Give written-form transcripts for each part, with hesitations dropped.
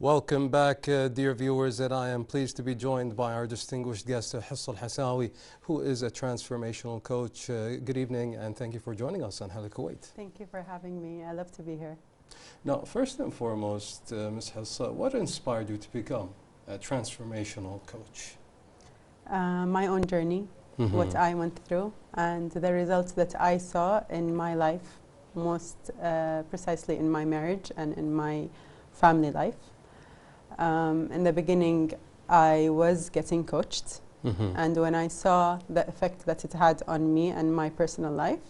Welcome back, dear viewers, and I am pleased to be joined by our distinguished guest, Hussa Alhassawi, who is a transformational coach. Good evening, and thank you for joining us on Hala Kuwait. Thank you for having me. I love to be here. Now, first and foremost, Ms. Hussa, what inspired you to become a transformational coach? My own journey, what I went through, and the results that I saw in my life, most precisely in my marriage and in my family life. In the beginning, I was getting coached, and when I saw the effect that it had on me and my personal life,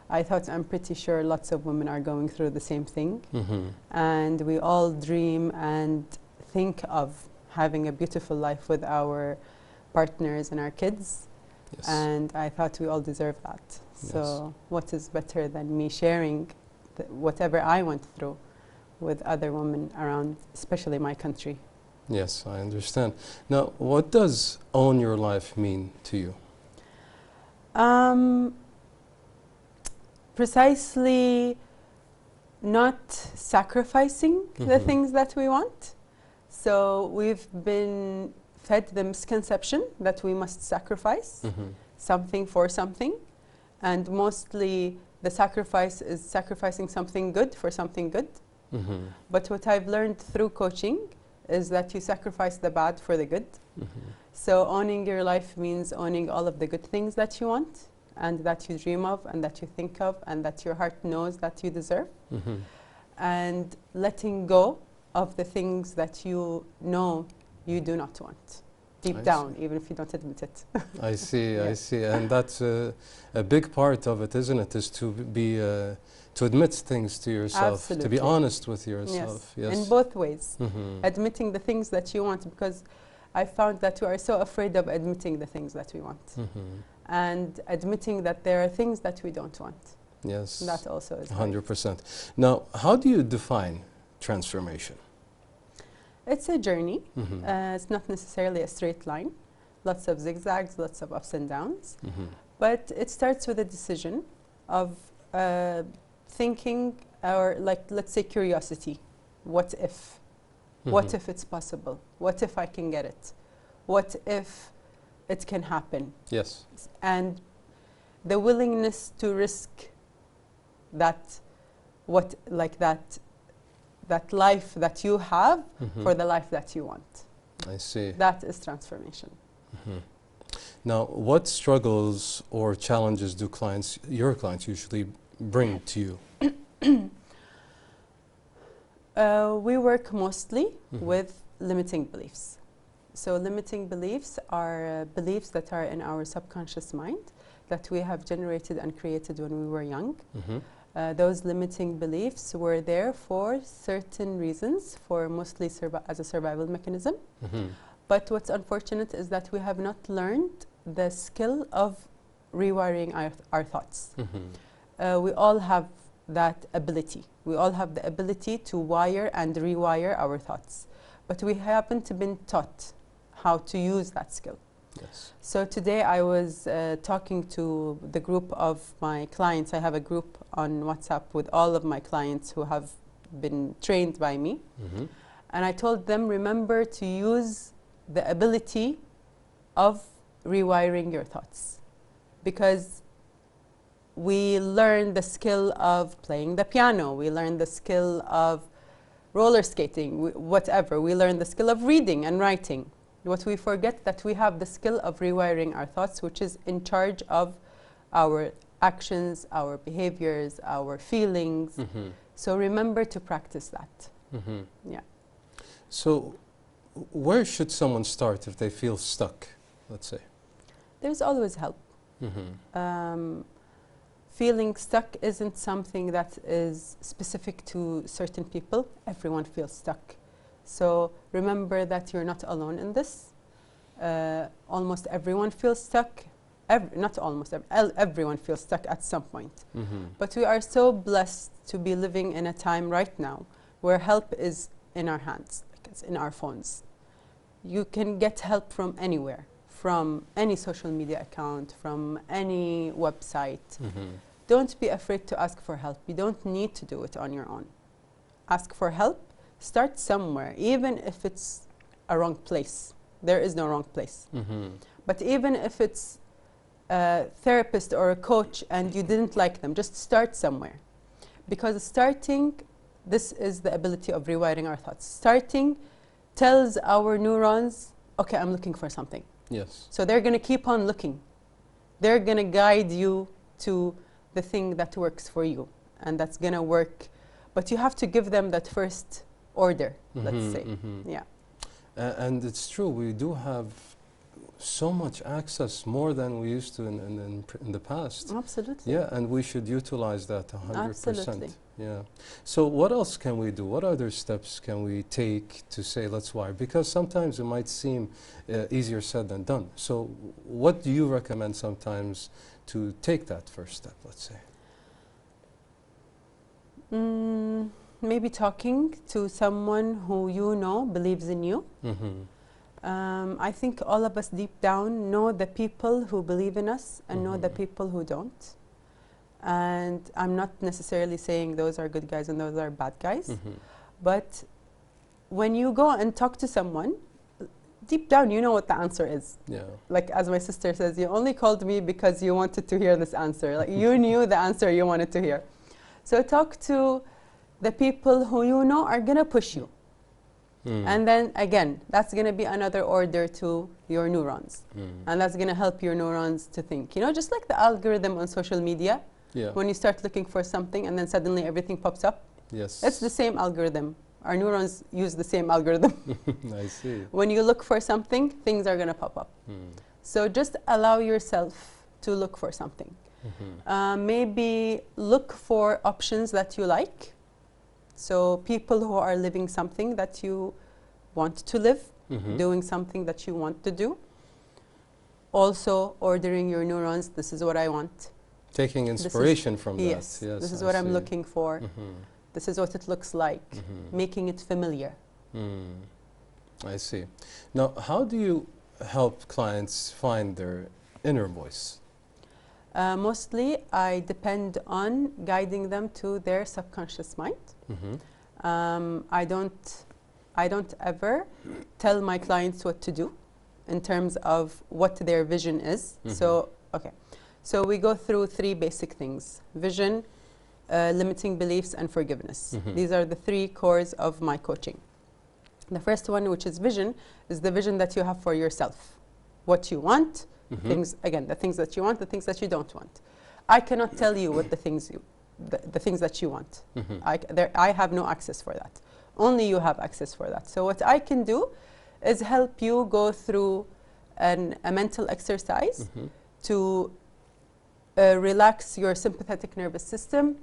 I thought, I'm pretty sure lots of women are going through the same thing. And we all dream and think of having a beautiful life with our partners and our kids. Yes. And I thought we all deserve that. So what is better than me sharing whatever I went through with other women around, especially my country. Yes, I understand. Now, what does own your life mean to you? Precisely not sacrificing the things that we want. So we've been fed the misconception that we must sacrifice something for something, and mostly the sacrifice is sacrificing something good for something good. But what I've learned through coaching is that you sacrifice the bad for the good. So owning your life means owning all of the good things that you want and that you dream of and that you think of and that your heart knows that you deserve. And letting go of the things that you know you do not want deep down, even if you don't admit it. I see, I see. And that's a big part of it, isn't it? Is to be to admit things to yourself, Absolutely. to be honest with yourself. Yes, in both ways. Admitting the things that you want, because I found that we are so afraid of admitting the things that we want. And admitting that there are things that we don't want. Yes. That also is 100%. Now, how do you define transformation? It's a journey. It's not necessarily a straight line. Lots of zigzags, lots of ups and downs. But it starts with a decision of thinking, or like, let's say curiosity. What if? What if it's possible? What if I can get it? What if it can happen? Yes. And the willingness to risk that, that life that you have for the life that you want. I see. That is transformation. Now, what struggles or challenges do your clients usually bring to you? We work mostly with limiting beliefs. So limiting beliefs are beliefs that are in our subconscious mind that we have generated and created when we were young. Those limiting beliefs were there for certain reasons, for mostly as a survival mechanism. But what's unfortunate is that we have not learned the skill of rewiring our thoughts. We all have that ability. We all have the ability to wire and rewire our thoughts. But we haven't been taught how to use that skill. Yes. So today I was talking to the group of my clients. I have a group on WhatsApp with all of my clients who have been trained by me. And I told them, remember to use the ability of rewiring your thoughts. Because we learn the skill of playing the piano. We learn the skill of roller skating, whatever. We learn the skill of reading and writing. What we forget that we have the skill of rewiring our thoughts, which is in charge of our actions, our behaviors, our feelings. So remember to practice that. Yeah. So where should someone start if they feel stuck, let's say? There's always help. Feeling stuck isn't something that is specific to certain people. Everyone feels stuck. So remember that you're not alone in this. Almost everyone feels stuck. Not almost, everyone feels stuck at some point. But we are so blessed to be living in a time right now where help is in our hands, like it's in our phones. You can get help from anywhere, from any social media account, from any website. Don't be afraid to ask for help. You don't need to do it on your own. Ask for help, start somewhere, even if it's a wrong place. There is no wrong place. But even if it's a therapist or a coach and you didn't like them, just start somewhere. Because starting, this is the ability of rewiring our thoughts. Starting tells our neurons, okay, I'm looking for something. Yes. So they're going to keep on looking. They're going to guide you to the thing that works for you and that's going to work. But you have to give them that first order, let's say. Yeah. And it's true, we do have so much access, more than we used to in the past. Absolutely. Yeah, and we should utilize that 100%. Absolutely. Yeah. So what else can we do? What other steps can we take to say let's wire? Because sometimes it might seem easier said than done. So what do you recommend sometimes to take that first step, let's say? Maybe talking to someone who you know believes in you. I think all of us deep down know the people who believe in us and know the people who don't. And I'm not necessarily saying those are good guys and those are bad guys. But when you go and talk to someone, deep down you know what the answer is. Yeah. Like as my sister says, you only called me because you wanted to hear this answer. Like you knew the answer you wanted to hear. So talk to the people who you know are going to push you. And then again, that's going to be another order to your neurons. And that's going to help your neurons to think. You know, just like the algorithm on social media, when you start looking for something and then suddenly everything pops up. Yes. It's the same algorithm. Our neurons use the same algorithm. I see. When you look for something, things are going to pop up. So just allow yourself to look for something. Maybe look for options that you like. So people who are living something that you want to live, doing something that you want to do. Also ordering your neurons, this is what I want. Taking inspiration from that. Yes, this is what I'm looking for. This is what it looks like. Making it familiar. I see. Now, how do you help clients find their inner voice? Mostly, I depend on guiding them to their subconscious mind. I don't ever tell my clients what to do in terms of what their vision is. So, okay. So we go through three basic things: vision, limiting beliefs, and forgiveness. These are the three cores of my coaching. The first one, which is vision, is the vision that you have for yourself. What you want, things, again, the things that you want, the things that you don't want. I cannot tell you what the things that you want. I have no access for that. Only you have access for that. So what I can do is help you go through a mental exercise to relax your sympathetic nervous system,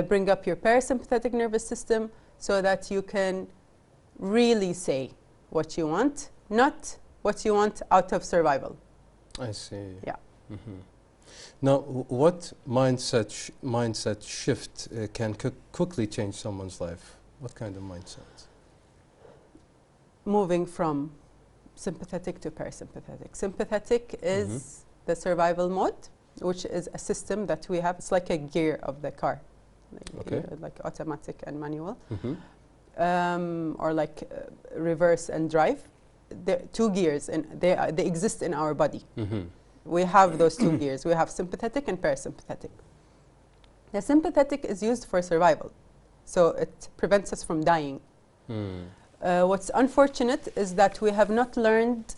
bring up your parasympathetic nervous system so that you can really say what you want, not what you want out of survival. I see. Yeah. Now, what mindset shift can quickly change someone's life? What kind of mindset? Moving from sympathetic to parasympathetic. Sympathetic is the survival mode, which is a system that we have. It's like a gear of the car, like automatic and manual, or like reverse and drive. There are two gears, and they exist in our body. We have those two gears. We have sympathetic and parasympathetic. The sympathetic is used for survival, so it prevents us from dying. What's unfortunate is that we have not learned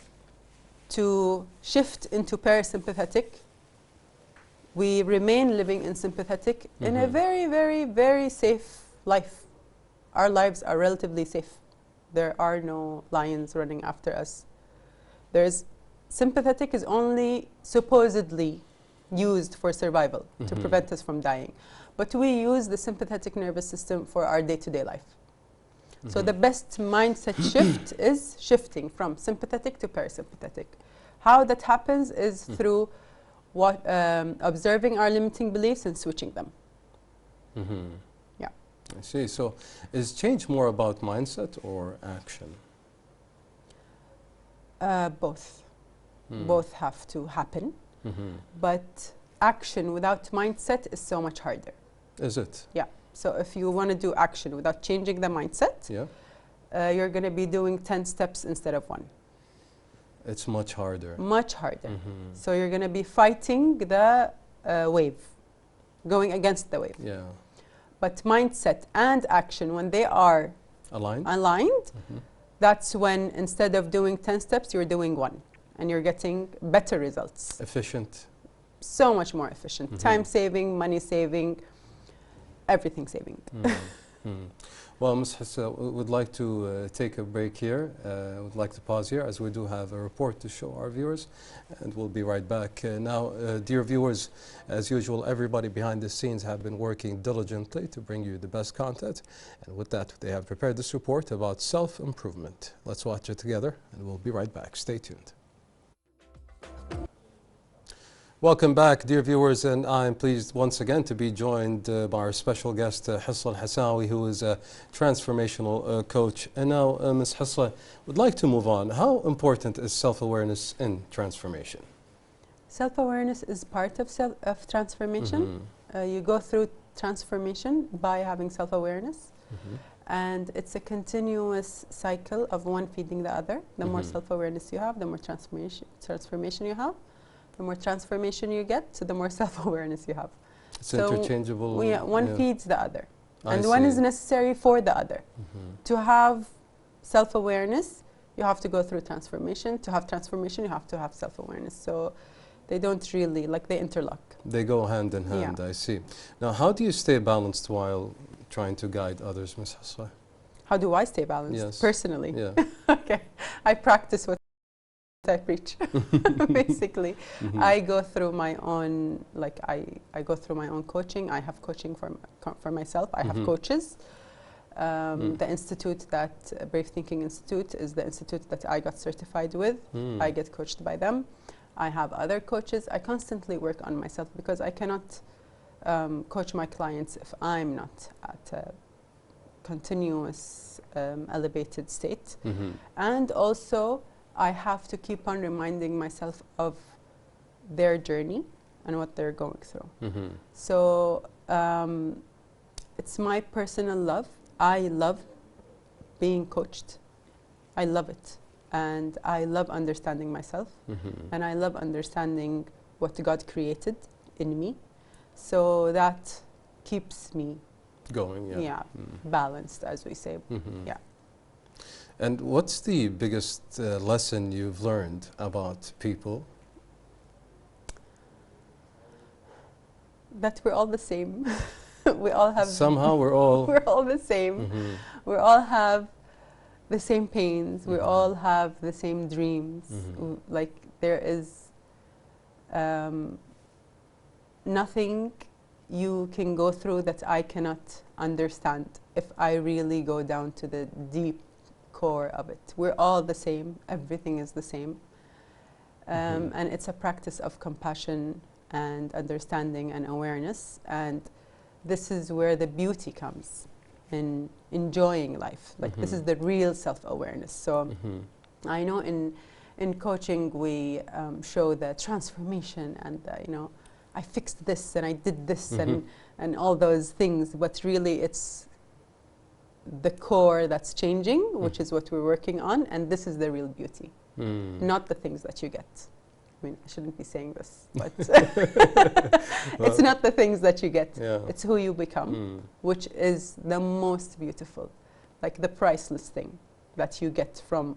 to shift into parasympathetic. We remain living in sympathetic in a very, very, very safe life. Our lives are relatively safe. There are no lions running after us. Sympathetic is only supposedly used for survival, to prevent us from dying. But we use the sympathetic nervous system for our day-to-day life. So the best mindset shift is shifting from sympathetic to parasympathetic. How that happens is through observing our limiting beliefs and switching them. Yeah. I see. So is change more about mindset or action? Both. Both have to happen. But action without mindset is so much harder. Is it? Yeah. So if you want to do action without changing the mindset, you're going to be doing 10 steps instead of 1. It's much harder. Much harder. So you're going to be fighting the wave, going against the wave. Yeah. But mindset and action, when they are aligned, that's when instead of doing 10 steps, you're doing 1. And you're getting better results. Efficient. So much more efficient. Time saving, money saving, everything saving. Well, Ms. Hussa, we would like to take a break here. Would like to pause here as we do have a report to show our viewers, and we'll be right back. Now, dear viewers, as usual, everybody behind the scenes have been working diligently to bring you the best content. And with that, they have prepared this report about self-improvement. Let's watch it together, and we'll be right back. Stay tuned. Welcome back, dear viewers, and I'm pleased once again to be joined by our special guest, Hussa Alhassawi, who is a transformational coach. And now, Ms. Hussa, would like to move on. How important is self-awareness in transformation? Self-awareness is part of transformation. You go through transformation by having self-awareness. And it's a continuous cycle of one feeding the other. The more self-awareness you have, the more transformation you have. The more transformation you get, so the more self-awareness you have. It's interchangeable. One feeds the other. And one is necessary for the other. To have self-awareness, you have to go through transformation. To have transformation, you have to have self-awareness. So they don't really, like, they interlock. They go hand in hand, I see. Now, how do you stay balanced while trying to guide others, Ms. Hussa? How do I stay balanced? Yes. Personally? Yeah. Okay. I practice what I preach. Basically, I go through my own, like, I go through my own coaching. I have coaching for myself. I have coaches. The institute, that Brave Thinking Institute, is the institute that I got certified with. I get coached by them. I have other coaches. I constantly work on myself because I cannot coach my clients if I'm not at a continuous elevated state. And also, I have to keep on reminding myself of their journey and what they're going through. So it's my personal love. I love being coached. I love it. And I love understanding myself. And I love understanding what God created in me. So that keeps me going, balanced, as we say. And what's the biggest lesson you've learned about people? That we're all the same. We all have... Somehow we're all... we're all the same. We all have the same pains. We all have the same dreams. Like, there is nothing you can go through that I cannot understand if I really go down to the deep core of it. We're all the same. Everything is the same. And it's a practice of compassion and understanding and awareness. And this is where the beauty comes in enjoying life. Like, this is the real self-awareness. So I know in coaching we show the transformation and you know, I fixed this and I did this and all those things, but really it's the core that's changing, which is what we're working on, and this is the real beauty, not the things that you get. I mean, I shouldn't be saying this, but it's not the things that you get, it's who you become, which is the most beautiful, like the priceless thing that you get from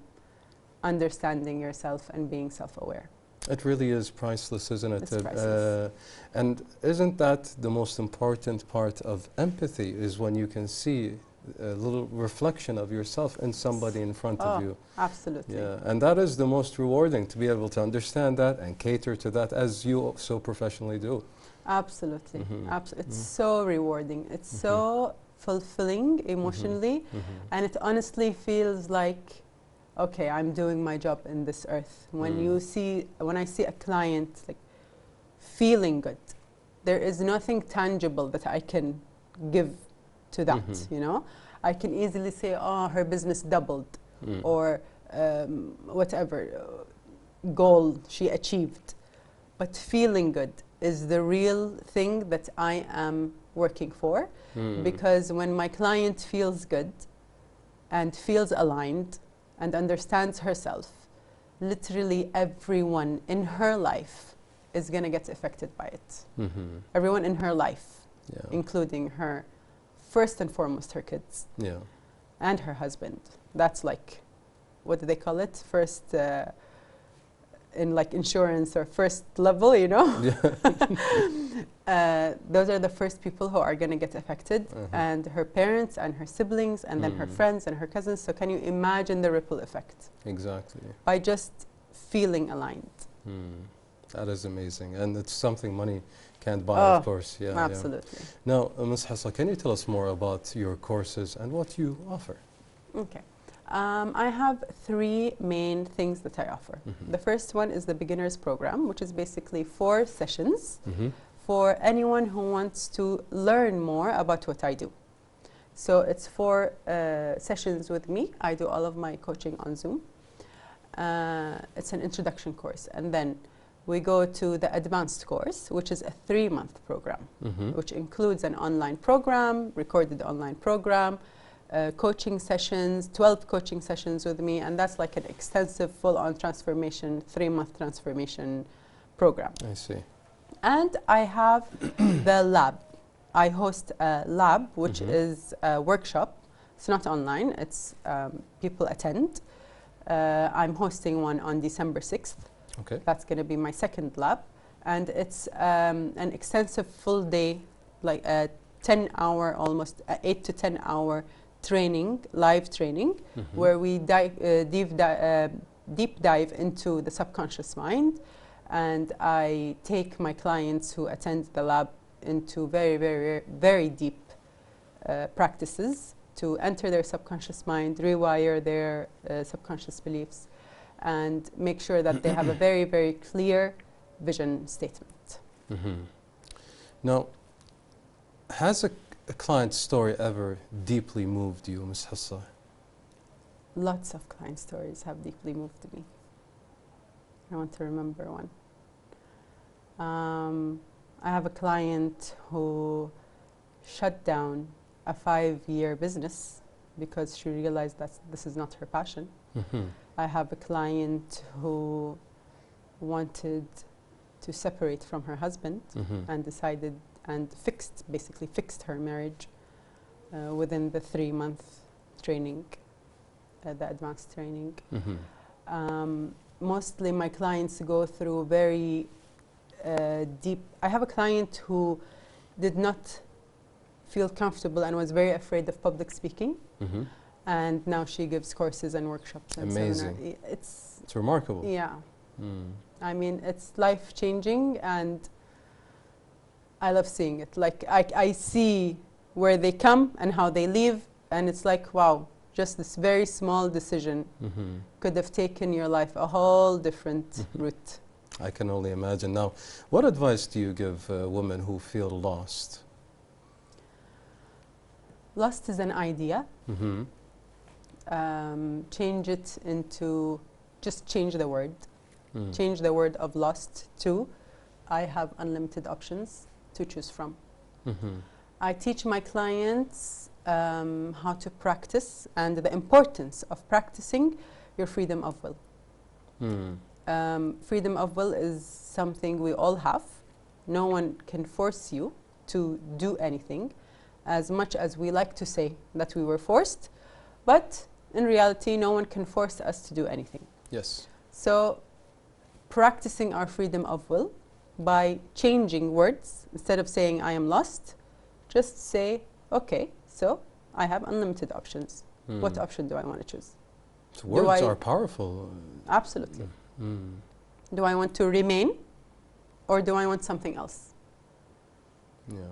understanding yourself and being self-aware. It really is priceless, isn't it? It's priceless. And isn't that the most important part of empathy, is when you can see a little reflection of yourself in somebody in front of you. Absolutely. Yeah, and that is the most rewarding, to be able to understand that and cater to that as you so professionally do. Absolutely. It's so rewarding. It's so fulfilling emotionally, and it honestly feels like, okay, I'm doing my job in this earth. When you see, when I see a client like feeling good, there is nothing tangible that I can give to that, you know. I can easily say, oh, her business doubled, or whatever goal she achieved. But feeling good is the real thing that I am working for, because when my client feels good and feels aligned and understands herself, literally everyone in her life is going to get affected by it. Everyone in her life, including her, first and foremost, her kids and her husband. That's like, what do they call it? First, in like insurance or first level, you know? Those are the first people who are going to get affected, and her parents and her siblings and then her friends and her cousins. So can you imagine the ripple effect? Exactly. By just feeling aligned. That is amazing. And it's something money can't buy, of course. Yeah, absolutely. Now, Ms. Hussa, can you tell us more about your courses and what you offer? Okay. I have 3 main things that I offer. The first one is the beginners program, which is basically 4 sessions for anyone who wants to learn more about what I do. So it's 4 sessions with me. I do all of my coaching on Zoom. It's an introduction course. And then we go to the advanced course, which is a 3-month program, which includes an online program, recorded online program, coaching sessions, 12 coaching sessions with me, and that's like an extensive full-on transformation, 3-month transformation program. I see. And I have the lab. I host a lab, which is a workshop. It's not online, it's people attend. I'm hosting one on December 6th. Okay. That's going to be my 2nd lab. And it's an extensive full day, like a 10-hour, almost 8 to 10 hour training, live training, where we deep dive into the subconscious mind. And I take my clients who attend the lab into very, very, very deep practices to enter their subconscious mind, rewire their subconscious beliefs, and make sure that they have a very, very clear vision statement. Now, has a client story ever deeply moved you, Ms. Hussa? Lots of client stories have deeply moved me. I want to remember one. I have a client who shut down a 5-year business because she realized that this is not her passion. I have a client who wanted to separate from her husband and decided and basically fixed her marriage within the 3-month training, the advanced training. Mostly my clients go through very deep. I have a client who did not feel comfortable and was very afraid of public speaking. And now she gives courses and workshops and amazing. It's remarkable. Yeah. I mean, it's life-changing, and I love seeing it. Like, I see where they come and how they leave, and it's like, wow, just this very small decision could have taken your life a whole different route. I can only imagine. Now, what advice do you give women who feel lost? Lost is an idea. Change it into, just change the word. Change the word of lost to, I have unlimited options to choose from. I teach my clients how to practice and the importance of practicing your freedom of will. Freedom of will is something we all have. No one can force you to do anything, as much as we like to say that we were forced, but in reality, no one can force us to do anything. Yes. So, practicing our freedom of will by changing words. Instead of saying I am lost, just say, okay, so I have unlimited options. What option do I want to choose? So words are powerful. Absolutely. Do I want to remain, or do I want something else?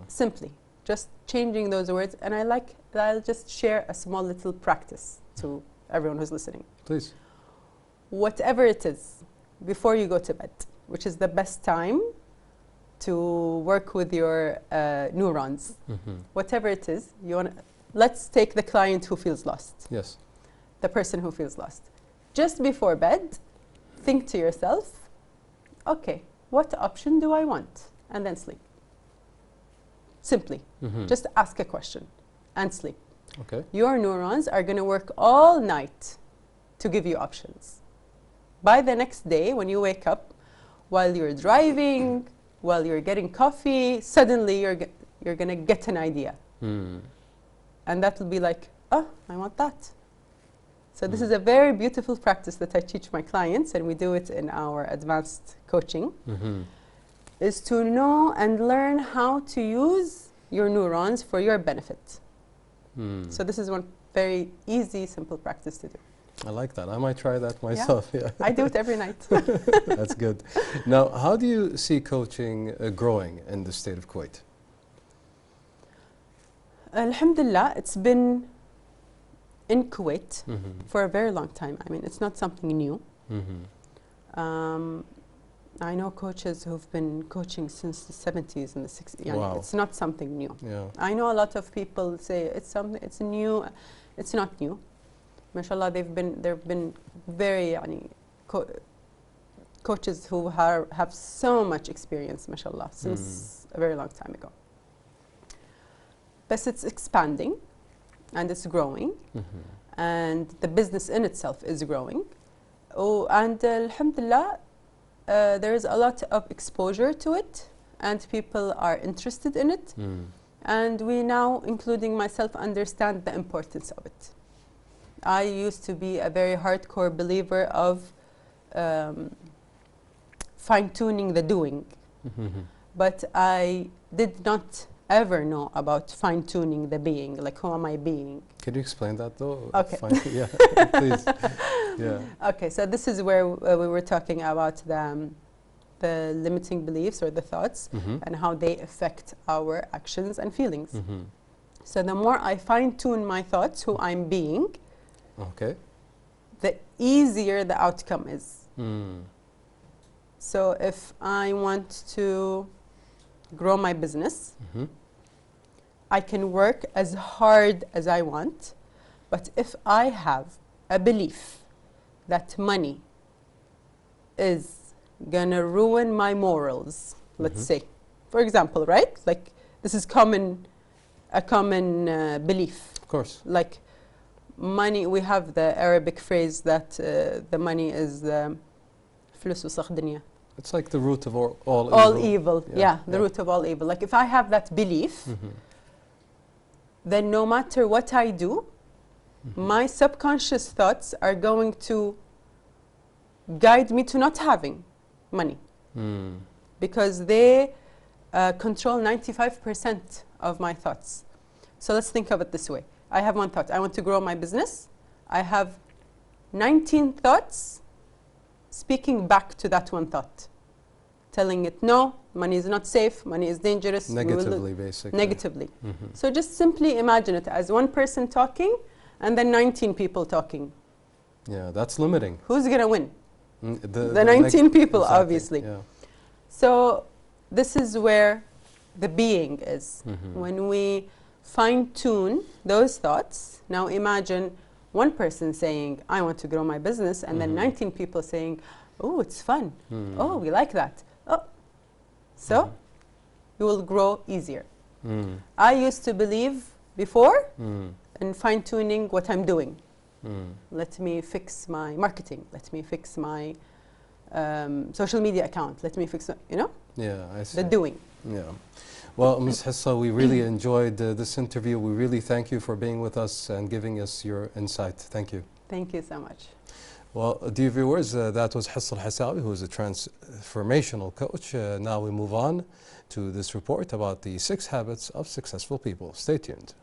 Simply, just changing those words. And I'll just share a small little practice to everyone who's listening. Please. Whatever it is, before you go to bed, which is the best time to work with your neurons. Whatever it is, let's take the client who feels lost. Yes. The person who feels lost. Just before bed, think to yourself, okay, what option do I want? And then sleep. Simply, just ask a question and sleep. Okay. Your neurons are going to work all night to give you options. By the next day, when you wake up, while you're driving, while you're getting coffee, suddenly you're going to get an idea. And that will be like, oh, I want that. So this is a very beautiful practice that I teach my clients, and we do it in our advanced coaching, is to know and learn how to use your neurons for your benefit. So this is one very easy, simple practice to do. I like that. I might try that myself. Yeah. I do it every night. That's good. Now, how do you see coaching growing in the state of Kuwait? Alhamdulillah, it's been in Kuwait for a very long time. I mean, it's not something new. I know coaches who've been coaching since the 70s and the 60s. Wow. It's not something new. Yeah. I know a lot of people say it's something, it's new. It's not new. MashaAllah, there've been very coaches who have so much experience, MashaAllah, since a very long time ago. But it's expanding and it's growing, and the business in itself is growing. Oh, and alhamdulillah, there is a lot of exposure to it, and people are interested in it. And we now, including myself, understand the importance of it. I used to be a very hardcore believer of fine-tuning the doing, but I did not ever know about fine-tuning the being, like who am I being? Can you explain that though? Okay. Yeah, please. Yeah. Okay, so this is where we were talking about the limiting beliefs or the thoughts and how they affect our actions and feelings. So the more I fine-tune my thoughts, who I'm being, okay, the easier the outcome is. So if I want to grow my business, I can work as hard as I want, but if I have a belief that money is gonna ruin my morals, let's say, for example, right? Like this is a common belief. of course. Like money, we have the Arabic phrase that the money is فلوس وسخ دنيا. It's like the root of all evil. Yeah, the root of all evil. Like if I have that belief, then no matter what I do, my subconscious thoughts are going to guide me to not having money, because they control 95% of my thoughts. So let's think of it this way. I have one thought. I want to grow my business. I have 19 thoughts speaking back to that one thought, telling it, no, money is not safe, money is dangerous. Negatively, basically. Negatively. So just simply imagine it as one person talking and then 19 people talking. Yeah, that's limiting. Who's going to win? The 19 people, exactly, obviously. Yeah. So this is where the being is. When we fine-tune those thoughts, now imagine one person saying, I want to grow my business, and then 19 people saying, oh, it's fun. Oh, we like that. Oh. So you will grow easier. I used to believe before in fine-tuning what I'm doing. Let me fix my marketing. Let me fix my social media account. Let me fix, Yeah, I see. the doing. Yeah. Well, Ms. Hussa, we really enjoyed this interview. We really thank you for being with us and giving us your insight. Thank you. Thank you so much. Well, dear viewers, that was Hussa Alhassawi, who is a transformational coach. Now we move on to this report about the 6 habits of successful people. Stay tuned.